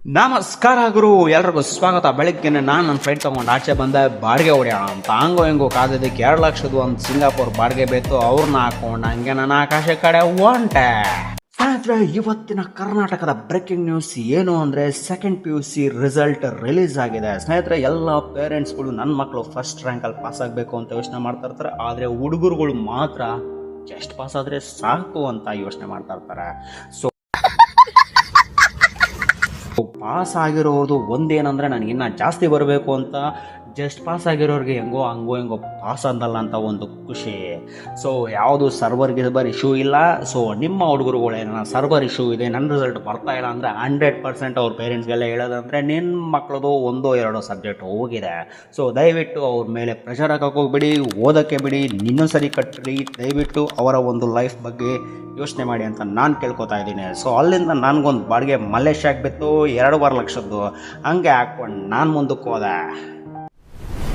ನಮಸ್ಕಾರ ಗುರು, ಎಲ್ರಿಗೂ ಸ್ವಾಗತ. ಬೆಳಗ್ಗೆನೆ ನಾನು ನನ್ನ ಫ್ರೆಂಡ್ ತಗೊಂಡು ಆಚೆ ಬಂದೆ ಬಾಡಿಗೆ ಹೊಡೆಯೋಣ ಅಂತ. ಹಂಗೋ ಹಿಂಗೋ ಕಾದಿದ್ದಕ್ಕೆ 2 ಲಕ್ಷದ ಒಂದು ಸಿಂಗಾಪುರ್ ಬಾಡಿಗೆ ಬೇಕು. ಅವ್ರನ್ನ ಹಾಕೊಂಡು ಹಂಗೆ ನಾನು ಆಕಾಶ ಕಡೆ ಹೊಂಟೆ. ಸ್ನೇಹಿತರೆ, ಇವತ್ತಿನ ಕರ್ನಾಟಕದ ಬ್ರೇಕಿಂಗ್ ನ್ಯೂಸ್ ಏನು ಅಂದರೆ, ಸೆಕೆಂಡ್ PUC ರಿಸಲ್ಟ್ ರಿಲೀಸ್ ಆಗಿದೆ. ಸ್ನೇಹಿತರೆ, ಎಲ್ಲ ಪೇರೆಂಟ್ಸ್ಗಳು ನನ್ನ ಮಕ್ಕಳು ಫಸ್ಟ್ ರ್ಯಾಂಕಲ್ಲಿ ಪಾಸ್ ಆಗಬೇಕು ಅಂತ ಯೋಚನೆ ಮಾಡ್ತಾ ಇರ್ತಾರೆ. ಆದರೆ ಹುಡುಗರುಗಳು ಮಾತ್ರ ಜಸ್ಟ್ ಪಾಸ್ ಆದರೆ ಸಾಕು ಅಂತ ಯೋಚನೆ ಮಾಡ್ತಾ ಇರ್ತಾರೆ. ಸೊ ಪಾಸ್ ಆಗಿರೋದು ಒಂದೇನಂದರೆ ನನಗಿನ್ನ ಜಾಸ್ತಿ ಬರಬೇಕು ಅಂತ, ಜಸ್ಟ್ ಪಾಸ್ ಆಗಿರೋರಿಗೆ ಹೆಂಗೋ ಪಾಸ್ ಅಂದಲ್ಲ ಅಂತ ಒಂದು ಖುಷಿ. ಸೊ ಯಾವುದು ಸರ್ವರ್ ಇಶ್ಯೂ ಇಲ್ಲ. ಸೊ ನಿಮ್ಮ ಹುಡುಗರುಗಳೇನ ಸರ್ವರ್ ಇಶ್ಯೂ ಇದೆ, ನನ್ನ ರಿಸಲ್ಟ್ ಬರ್ತಾ ಇಲ್ಲ ಅಂದರೆ 100% ಅವ್ರ ಪೇರೆಂಟ್ಸ್ಗೆಲ್ಲ ಹೇಳೋದಂದರೆ ನಿನ್ನ ಮಕ್ಕಳದು 1-2 ಸಬ್ಜೆಕ್ಟ್ ಹೋಗಿದೆ. ಸೊ ದಯವಿಟ್ಟು ಅವ್ರ ಮೇಲೆ ಪ್ರೆಷರ್ ಹಾಕೋಕೆ ಹೋಗ್ಬಿಡಿ, ಓದೋಕ್ಕೆ ಬಿಡಿ, ಇನ್ನೊಂದು ಸರಿ ಕಟ್ಟಿ ದಯವಿಟ್ಟು ಅವರ ಒಂದು ಲೈಫ್ ಬಗ್ಗೆ ಯೋಚನೆ ಮಾಡಿ ಅಂತ ನಾನು ಕೇಳ್ಕೊತಾ ಇದ್ದೀನಿ. ಸೊ ಅಲ್ಲಿಂದ ನನಗೊಂದು ಬಾಡಿಗೆ ಮಲೇಷ್ಯಾಗೆ ಬಿತ್ತು 2.5 ಲಕ್ಷದ್ದು. ಹಂಗೆ ಹಾಕ್ಕೊಂಡು ನಾನು ಮುಂದಕ್ಕೆ ಹೋದೆ.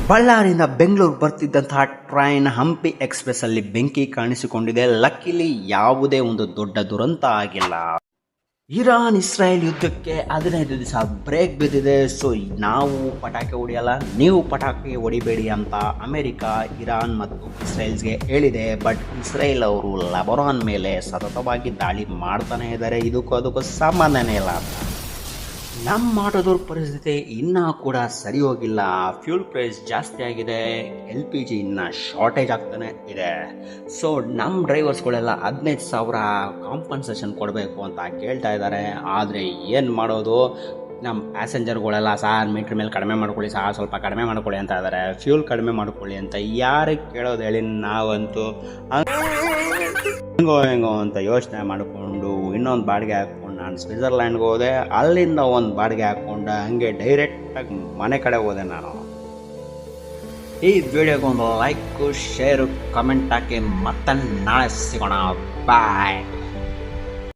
ಬಳ್ಳಾರಿಯಿಂದ ಬೆಂಗಳೂರು ಬರ್ತಿದ್ದಂತಹ ಟ್ರೈನ್ ಹಂಪಿ ಎಕ್ಸ್ಪ್ರೆಸ್ಸಲ್ಲಿ ಬೆಂಕಿ ಕಾಣಿಸಿಕೊಂಡಿದೆ. ಲಕ್ಕಿಲಿ ಯಾವುದೇ ಒಂದು ದೊಡ್ಡ ದುರಂತ ಆಗಿಲ್ಲ. ಇರಾನ್ ಇಸ್ರಾಯೇಲ್ ಯುದ್ಧಕ್ಕೆ 15 ದಿವಸ ಬ್ರೇಕ್ ಬಿದ್ದಿದೆ. ಸೊ ನಾವು ಪಟಾಕಿ ಹೊಡೆಯಲ್ಲ, ನೀವು ಪಟಾಕಿ ಹೊಡಿಬೇಡಿ ಅಂತ ಅಮೆರಿಕ ಇರಾನ್ ಮತ್ತು ಇಸ್ರೇಲ್ಸ್ಗೆ ಹೇಳಿದೆ. ಬಟ್ ಇಸ್ರೇಲ್ ಅವರು ಲೆಬನಾನ್ ಮೇಲೆ ಸತತವಾಗಿ ದಾಳಿ ಮಾಡ್ತಾನೆ ಇದ್ದಾರೆ. ಅದಕ್ಕೂ ಸಂಬಂಧನೇ ಇಲ್ಲ ಅಂತ. ನಮ್ಮ ಆಟೋದವ್ರ ಪರಿಸ್ಥಿತಿ ಇನ್ನೂ ಕೂಡ ಸರಿ ಹೋಗಿಲ್ಲ. ಫ್ಯೂಲ್ ಪ್ರೈಸ್ ಜಾಸ್ತಿ ಆಗಿದೆ, LPG ಇನ್ನೂ ಶಾರ್ಟೇಜ್ ಆಗ್ತಾನೆ ಇದೆ. ಸೊ ನಮ್ಮ ಡ್ರೈವರ್ಸ್ಗಳೆಲ್ಲ 15,000 ಕಾಂಪನ್ಸೇಷನ್ ಕೊಡಬೇಕು ಅಂತ ಕೇಳ್ತಾ ಇದ್ದಾರೆ. ಆದರೆ ಏನು ಮಾಡೋದು, ನಮ್ಮ ಪ್ಯಾಸೆಂಜರ್ಗಳೆಲ್ಲ ಸಾರ್ ಮೀಟ್ರ್ ಮೇಲೆ ಕಡಿಮೆ ಮಾಡ್ಕೊಳ್ಳಿ, ಸ್ವಲ್ಪ ಕಡಿಮೆ ಮಾಡ್ಕೊಳ್ಳಿ ಅಂತ ಇದ್ದಾರೆ. ಫ್ಯೂಲ್ ಕಡಿಮೆ ಮಾಡ್ಕೊಳ್ಳಿ ಅಂತ ಯಾರಿಗೆ ಕೇಳೋದು ಹೇಳಿ? ನಾವಂತೂ ಹೆಂಗೋ ಅಂತ ಯೋಚನೆ ಮಾಡಿಕೊಂಡು ಇನ್ನೊಂದು ಬಾಡಿಗೆ ಹಾಕ್ಕೊಂಡು ನಾನು ಸ್ವಿಟ್ಜರ್ಲ್ಯಾಂಡ್ಗೆ ಹೋದೆ. ಅಲ್ಲಿಂದ ಒಂದು ಬಾಡಿಗೆ ಹಾಕ್ಕೊಂಡು ಹಂಗೆ ಡೈರೆಕ್ಟಾಗಿ ಮನೆ ಕಡೆ ಹೋದೆ ನಾನು. ಈ ವಿಡಿಯೋಗೊಂದು ಲೈಕ್, ಶೇರು, ಕಮೆಂಟ್ ಹಾಕಿ ಮತ್ತೆ ನಾಳೆ ಸಿಗೋಣ. ಬಾಯ್.